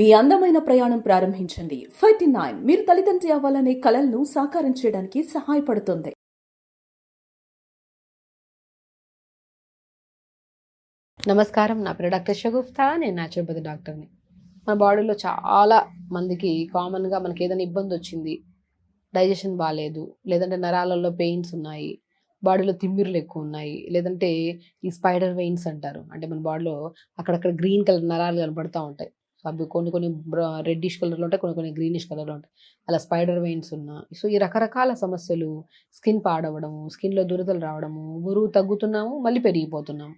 మీ అందమైన ప్రయాణం ప్రారంభించండి. 39 మీరు తల్లిదండ్రి అవ్వాలనే కలలను సాకారం చేయడానికి సహాయపడుతుంది. నమస్కారం, నా పేరు డాక్టర్ షగుఫ్తా. నేను న్యాచురోపతి డాక్టర్ని. మన బాడీలో చాలా మందికి కామన్గా మనకి ఏదైనా ఇబ్బంది వచ్చింది, డైజెషన్ బాగాలేదు, లేదంటే నరాలలో పెయిన్స్ ఉన్నాయి, బాడీలో తిమ్మిరులు ఎక్కువ ఉన్నాయి, లేదంటే ఈ స్పైడర్ వెయిన్స్ అంటారు, అంటే మన బాడీలో అక్కడక్కడ గ్రీన్ కలర్ నరాలు కనపడుతూ ఉంటాయి. అవి కొన్ని రెడ్డిష్ కలర్లో ఉంటాయి, కొన్ని గ్రీనిష్ కలర్లో ఉంటాయి. అలా స్పైడర్ వెయిన్స్ ఉన్నా, సో ఈ రకరకాల సమస్యలు, స్కిన్ పాడవడము, స్కిన్లో దురదలు రావడము, బరువు తగ్గుతున్నాము మళ్ళీ పెరిగిపోతున్నాము,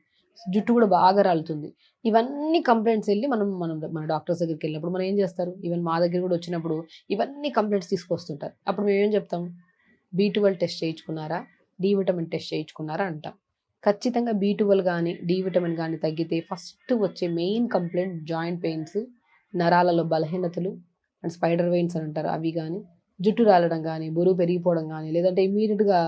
జుట్టు కూడా బాగా రాలుతుంది, ఇవన్నీ కంప్లైంట్స్ వెళ్ళి మన డాక్టర్స్ దగ్గరికి వెళ్ళినప్పుడు మనం ఏం చేస్తారు, ఈవెన్ మా దగ్గర కూడా వచ్చినప్పుడు ఇవన్నీ కంప్లైంట్స్ తీసుకొస్తుంటారు. అప్పుడు మేము ఏం చెప్తాం, B12 టెస్ట్ చేయించుకున్నారా, డి విటమిన్ టెస్ట్ చేయించుకున్నారా అంటాం. ఖచ్చితంగా B12 కానీ డి విటమిన్ కానీ తగ్గితే ఫస్ట్ వచ్చే మెయిన్ కంప్లైంట్ జాయింట్ పెయిన్స్, నరాలలో బలహీనతలు అండ్ స్పైడర్ వెయిన్స్ అని అంటారు అవి కానీ, జుట్టు రాలడం కానీ, బరువు పెరిగిపోవడం కానీ, లేదంటే ఇమీడియట్గా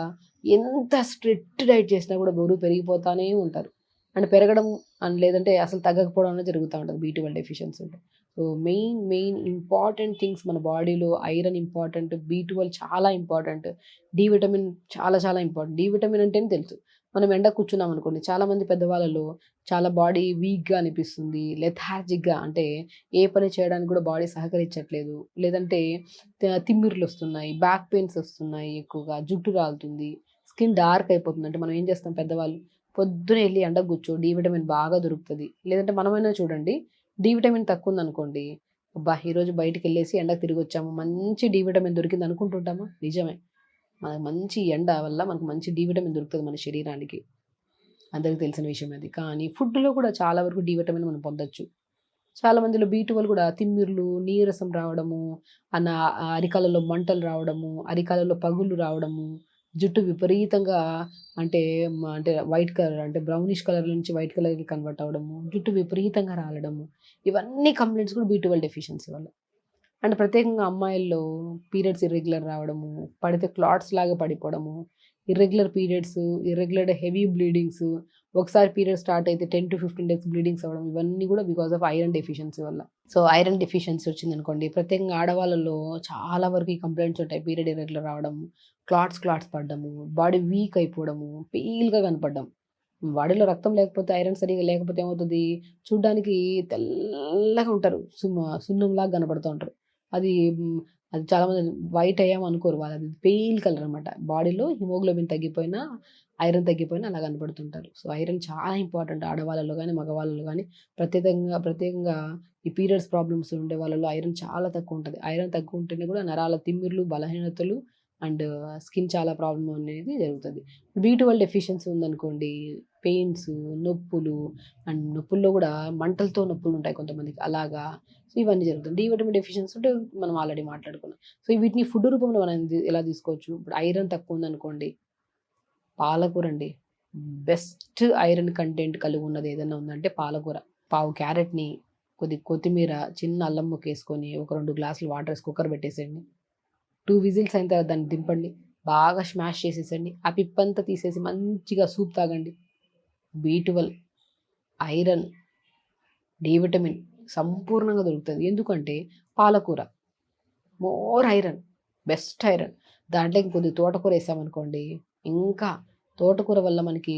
ఎంత స్ట్రిక్ట్ డైట్ చేసినా కూడా బరువు పెరిగిపోతానే ఉంటారు. అండ్ పెరగడం అండ్ లేదంటే అసలు తగ్గకపోవడం అనేది జరుగుతూ ఉంటుంది B12 డెఫిషియన్సీ ఉంటే. సో మెయిన్ ఇంపార్టెంట్ థింగ్స్ మన బాడీలో ఐరన్ ఇంపార్టెంట్, B12 చాలా ఇంపార్టెంట్, డి విటమిన్ చాలా ఇంపార్టెంట్. డి విటమిన్ అంటేనే తెలుసు, మనం ఎండ కూర్చున్నాం అనుకోండి, చాలామంది పెద్దవాళ్ళలో చాలా బాడీ వీక్గా అనిపిస్తుంది, లెథార్జిక్గా, అంటే ఏ పని చేయడానికి కూడా బాడీ సహకరించట్లేదు, లేదంటే తిమ్మిర్లు వస్తున్నాయి, బ్యాక్ పెయిన్స్ వస్తున్నాయి, ఎక్కువగా జుట్టు రాలుతుంది, స్కిన్ డార్క్ అయిపోతుంది. అంటే మనం ఏం చేస్తాం, పెద్దవాళ్ళు పొద్దున వెళ్ళి ఎండకు కూర్చో, డి విటమిన్ బాగా దొరుకుతుంది. లేదంటే మనమైనా చూడండి, డి విటమిన్ తక్కువ ఉందనుకోండి, అబ్బా ఈరోజు బయటికి వెళ్ళేసి ఎండకు తిరిగి వచ్చాము, మంచి డి విటమిన్ దొరికింది అనుకుంటుంటామా? నిజమే, మనకు మంచి ఎండ వల్ల మనకు మంచి డి విటమిన్ దొరుకుతుంది మన శరీరానికి, అందరికీ తెలిసిన విషయం అది. కానీ ఫుడ్లో కూడా చాలా వరకు డి విటమిన్ మనం పొందొచ్చు. చాలా మందిలో B12 కూడా తిమ్మిర్లు, నీరసం రావడము, అన్న అరికాలలో మంటలు రావడము, అరికాలలో పగుళ్ళు రావడము, జుట్టు విపరీతంగా, అంటే అంటే వైట్ కలర్, అంటే బ్రౌనిష్ కలర్ నుంచి వైట్ కలర్కి కన్వర్ట్ అవ్వడము, జుట్టు విపరీతంగా రాలడము, ఇవన్నీ కంప్లైంట్స్ కూడా B12 డెఫిషియన్సీ వల్ల. అంటే ప్రత్యేకంగా అమ్మాయిల్లో పీరియడ్స్ ఇర్రెగ్యులర్ రావడము, పడితే క్లాట్స్ లాగా పడిపోవడము, irregular periods, irregular heavy bleedings, ఒకసారి పీరియడ్ స్టార్ట్ అయితే 10 to 15 days బ్లీడింగ్స్ అవ్వడం, ఇవన్నీ కూడా బికాస్ ఆఫ్ ఐరన్ డెఫిషియన్సీ వల్ల. సో ఐరన్ డెఫిషియన్సీ వచ్చిందనుకోండి, ప్రత్యేకంగా ఆడవాళ్ళలో చాలా వరకు ఈ కంప్లైంట్స్ ఉంటాయి. పీరియడ్ ఇర్రెగ్యులర్ రావడము, క్లాట్స్ పడ్డము, బాడీ వీక్ అయిపోవడము, పేల్గా కనపడడం. బాడీలో రక్తం లేకపోతే, ఐరన్ సరిగా లేకపోతే ఏమవుతుంది, చూడ్డానికి తెల్లగా ఉంటారు, సున్నంలాగా కనపడుతూ ఉంటారు. అది అది చాలామంది వైట్ అయ్యాము అనుకోరు, వాళ్ళు అది పెయిల్ కలర్ అనమాట. బాడీలో హిమోగ్లోబిన్ తగ్గిపోయినా, ఐరన్ తగ్గిపోయినా అలా కనపడుతుంటారు. సో ఐరన్ చాలా ఇంపార్టెంట్ ఆడవాళ్ళలో కానీ మగవాళ్ళలో కానీ. ప్రత్యేకంగా ఈ పీరియడ్స్ ప్రాబ్లమ్స్ ఉండే వాళ్ళలో ఐరన్ చాలా తక్కువ ఉంటుంది. ఐరన్ తక్కువ ఉంటేనే కూడా నరాల తిమ్మిర్లు, బలహీనతలు అండ్ స్కిన్ చాలా ప్రాబ్లం అనేది జరుగుతుంది. B12 డెఫిషియన్సీ ఉందనుకోండి, పెయిన్స్, నొప్పులు, అండ్ నొప్పుల్లో కూడా మంటలతో నొప్పులు ఉంటాయి కొంతమందికి, అలాగా. సో ఇవన్నీ జరుగుతుంది. డి విటమిన్ డెఫిషియన్సీ ఉంటే మనం ఆల్రెడీ మాట్లాడుకున్నాం. సో వీటిని ఫుడ్ రూపంలో మనం ఎలా తీసుకోవచ్చు. ఇప్పుడు ఐరన్ తక్కువ ఉందనుకోండి, పాలకూర అండి బెస్ట్ ఐరన్ కంటెంట్ కలిగి ఉన్నది ఏదైనా ఉందంటే పాలకూర. పావు క్యారెట్ని, కొత్తిమీర, చిన్న అల్లం ముక్క వేసుకొని ఒక 2 గ్లాసులు వాటర్ వేసి కుక్కర్ పెట్టేసేయండి. 2 విజిల్స్ అయిన తర్వాత దాన్ని దింపండి, బాగా స్మాష్ చేసేసండి, ఆ పిప్పంతా తీసేసి మంచిగా సూప్ తాగండి. B12, ఐరన్, డి విటమిన్ సంపూర్ణంగా దొరుకుతుంది. ఎందుకంటే పాలకూర మోర్ ఐరన్, బెస్ట్ ఐరన్. దాంట్లో ఇంకొద్ది తోటకూర వేసామనుకోండి, ఇంకా తోటకూర వల్ల మనకి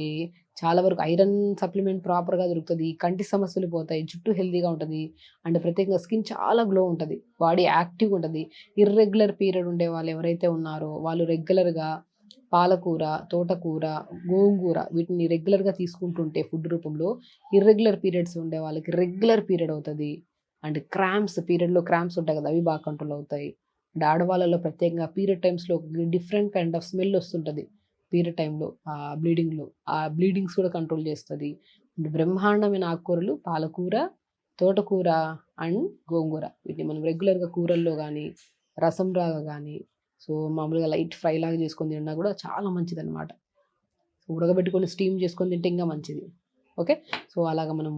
చాలా వరకు ఐరన్ సప్లిమెంట్ ప్రాపర్గా దొరుకుతుంది, కంటి సమస్యలు పోతాయి, జుట్టు హెల్తీగా ఉంటుంది, అండ్ ప్రత్యేకంగా స్కిన్ చాలా గ్లో ఉంటుంది, బాడీ యాక్టివ్గా ఉంటుంది. ఇర్రెగ్యులర్ పీరియడ్ ఉండే వాళ్ళు ఎవరైతే ఉన్నారో వాళ్ళు రెగ్యులర్గా పాలకూర, తోటకూర, గోంగూర వీటిని రెగ్యులర్గా తీసుకుంటుంటే ఫుడ్ రూపంలో, ఇర్రెగ్యులర్ పీరియడ్స్ ఉండే వాళ్ళకి రెగ్యులర్ పీరియడ్ అవుతుంది. అండ్ పీరియడ్లో క్రాంప్స్ ఉంటాయి కదా, అవి బాగా కంట్రోల్ అవుతాయి. అండ్ ఆడవాళ్ళలో ప్రత్యేకంగా పీరియడ్ టైమ్స్లో డిఫరెంట్ కైండ్ ఆఫ్ స్మెల్ వస్తుంటుంది. పీరియడ్ టైంలో ఆ బ్లీడింగ్స్ కూడా కంట్రోల్ చేస్తుంది. బ్రహ్మాండమైన ఆకుకూరలు పాలకూర, తోటకూర అండ్ గోంగూర. వీటిని మనం రెగ్యులర్గా కూరల్లో కానీ, రసం రాగా కానీ, సో మామూలుగా లైట్ ఫ్రై లాగా చేసుకొని తిన్నా కూడా చాలా మంచిది అనమాట. ఉడకబెట్టుకొని స్టీమ్ చేసుకొని తింటే ఇంకా మంచిది. ఓకే. సో, అలాగా మనం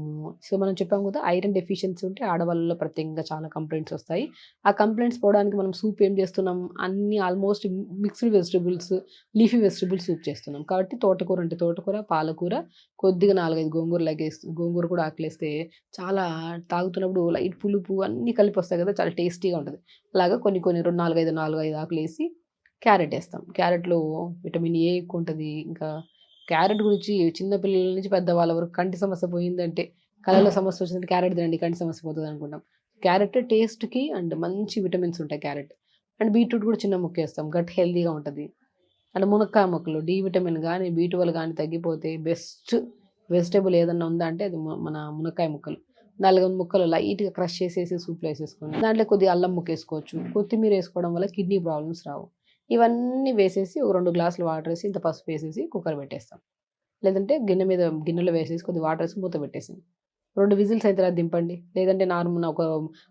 చెప్పాం కదా! ఐరన్ డెఫిషియన్సీ ఉంటే ఆడవాళ్ళలో ప్రత్యేకంగా చాలా కంప్లెయింట్స్ వస్తాయి. ఆ కంప్లెయింట్స్ పోవడానికి మనం సూప్ ఏం చేస్తున్నాం, అన్నీ almost mixed vegetables, leafy vegetables soup చేస్తున్నాం. కాబట్టి తోటకూర అంటే తోటకూర, పాలకూర, కొద్దిగా 4, 5 గోంగూర కూడా ఆకులేస్తే చాలా తాగుతున్నప్పుడు లైట్ పులుపు అన్నీ కలిపొస్తాయి కదా! చాలా టేస్టీగా ఉంటది. అలాగా కొన్ని కొన్ని 4, 5 ఆకులేసి క్యారెట్ ఏస్తాం. క్యారెట్‌లో విటమిన్ ఏ ఎక్కువుంటది. ఇంకా క్యారెట్ గురించి చిన్న పిల్లల నుంచి పెద్దవాళ్ళ వరకు కంటి సమస్య పోయిందంటే, కళ్ళలో సమస్య వచ్చిందంటే క్యారెట్ తినండి కంటి సమస్య పోతదనుకుంటాం. క్యారెట్ టేస్ట్‌కి అండ్ మంచి విటమిన్స్ ఉంటాయి క్యారెట్. అండ్ బీట్రూట్ కూడా చిన్న ముక్కేస్తాం. గట్ హెల్తీగా ఉంటది. అండ్ మునక్కాయ ముక్కలు డి విటమిన్ గాని, బి12 గాని తగ్గిపోతే బెస్ట్ వెజిటబుల్ ఏదన్నా ఉందా అంటే అది మన మునక్కాయ ముక్కలు. 4 ముక్కలు లైట్‌గా క్రష్ చేసేసి సూప్‌లో ఏసేసుకొని, దాంట్లో కొద్దిగా అల్లం ముక్కేసుకోవచ్చు. కొత్తిమీర ఏసుకోవడం వల్ల కిడ్నీ ప్రాబ్లమ్స్ రావు. ఇవన్నీ వేసేసి ఒక 2 గ్లాసులు వాటరేసి, ఇంత పసుపేసేసి కుక్కర్ పెట్టేస్తాం. లేదంటే గిన్నెలో వేసేసి కొద్దిగా వాటరేసి మూత పెట్టేసేయండి. 2 విజిల్స్ అయిన తర్వాత దింపండి. లేదంటే నార్మల్ ఒక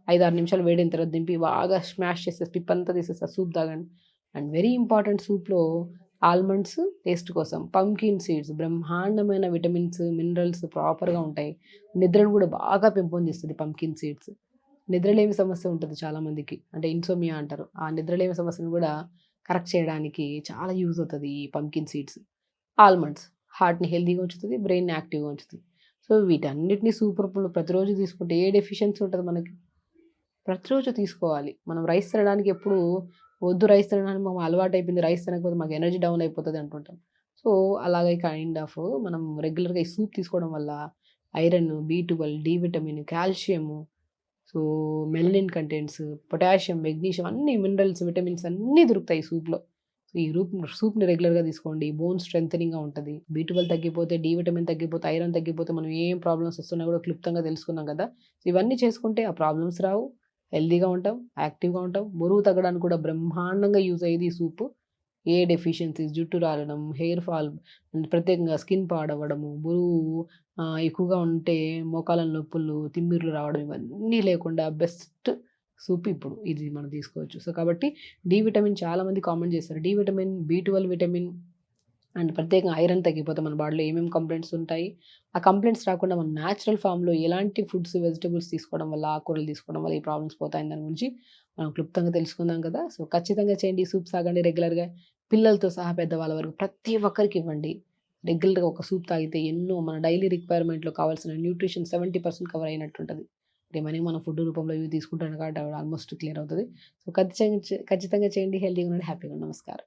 5, 6 నిమిషాలు వేడైన తర్వాత దింపి బాగా స్మాష్ చేసేసి పిప్పంతా తీసేసి ఆ సూప్ తాగండి. అండ్ వెరీ ఇంపార్టెంట్ సూప్‌లో ఆల్మండ్స్ టేస్ట్ కోసం, పంకిన్ సీడ్స్ బ్రహ్మాండమైన విటమిన్స్, మినరల్స్ ప్రాపర్‌గా ఉంటాయి. నిద్రను కూడా బాగా పెంపొందిస్తది పంకిన్ సీడ్స్. నిద్రలేమి సమస్య ఉంటది చాలామందికి. అంటే ఇన్సోమియా అంటారు. ఆ నిద్రలేమి సమస్యను కూడా కరెక్ట్ చేయడానికి చాలా యూజ్ అవుతది ఈ పంకిన్ సీడ్స్. ఆల్మండ్స్ హార్ట్‌ని హెల్తీగా ఉంచుతది. బ్రెయిన్‌ని యాక్టివ్‌గా ఉంచుతది. సో, వీటన్నిటిని సూప్ రూపంలో ప్రతిరోజు తీసుకుంటే ఏ డెఫిషియన్సీ ఉంటది మనకి? ప్రతిరోజు తీసుకోవాలి. మనం రైస్ తినడానికి ఎప్పుడు వద్దు రైస్ తినడానికి మాకు అలవాటయిపోయింది. రైస్ తినకపోతే మాకు ఎనర్జీ డౌన్ అయిపోతది అంటుంటాం. సో, అలాగే కైండ్ ఆఫ్ మనం రెగ్యులర్‌గా ఈ సూప్ తీసుకోవడం వల్ల ఐరన్, బి12, D vitamin, calcium, so, melanin contents, potassium, magnesium అన్నీ మినరల్స్, విటమిన్స్ అన్నీ దొరుకుతాయి ఈ సూప్‌లో. సో, ఈ సూప్‌ని రెగ్యులర్‌గా తీసుకోండి. బోన్ స్ట్రెంథెనింగ్‌గా ఉంటది. బి12 తగ్గిపోతే, డి విటమిన్ తగ్గిపోతే, ఐరన్ తగ్గిపోతే మనం ఏం ప్రాబ్లమ్స్ వస్తున్నాయో కూడా క్లుప్తంగా తెలుసుకున్నాం కదా! సో, ఇవన్నీ చేసుకుంటే ఆ ప్రాబ్లమ్స్ రావు. హెల్తీగా ఉంటాం. యాక్టివ్‌గా ఉంటాం. బరువు తగ్గడానికి కూడా బ్రహ్మాండంగా యూజ్ అయ్యేది ఈ సూపు. ఏ డెఫిషియన్సీస్, జుట్టు రాలడం, హెయిర్ ఫాల్, ప్రత్యేకంగా స్కిన్ పాడవ్వడము, బరువు ఎక్కువగా ఉంటే మోకాళ్ళ నొప్పులు, తిమ్మిర్లు రావడం ఇవన్నీ లేకుండా బెస్ట్ సూప్ ఇప్పుడు ఇది మనం తీసుకోవచ్చు. సో, కాబట్టి డి విటమిన్ చాలామంది కామెంట్ చేస్తారు. డి విటమిన్, బి12 విటమిన్ అండ్ ప్రత్యేకంగా ఐరన్ తగ్గిపోతే మన బాడీలో ఏమేమి కంప్లెయింట్స్ ఉంటాయి? ఆ కంప్లెయింట్స్ రాకుండా మనం నేచురల్ ఫార్మ్‌లో ఎలాంటి ఫుడ్స్, వెజిటబుల్స్ తీసుకోవడం వల్ల, ఆకుకూరలు తీసుకోవడం వల్ల ఈ ప్రాబ్లమ్స్ పోతాయని దాని గురించి మనం క్లుప్తంగా తెలుసుకుందాం కదా! సో, ఖచ్చితంగా చేయండి. ఈ సూప్ తాగండి రెగ్యులర్‌గా. పిల్లలతో సహా పెద్దవాళ్ళ వరకు ప్రతి ఒక్కరికి ఇవ్వండి. రెగ్యులర్‌గా ఒక సూప్ తాగితే ఎన్నో మన డైలీ రిక్వైర్మెంట్‌లో కావాల్సిన న్యూట్రిషన్ 70% కవర్ అయినట్టుంటది. రిమైనింగ్ మనం ఫుడ్ రూపంలో ఇవి తీసుకుంటాం కాబట్టి ఆల్మోస్ట్ క్లియర్ అవుతది. సో, ఖచ్చితంగా చేయండి. హెల్తీగా ఉండండి. హ్యాపీగా ఉండండి. నమస్కారం.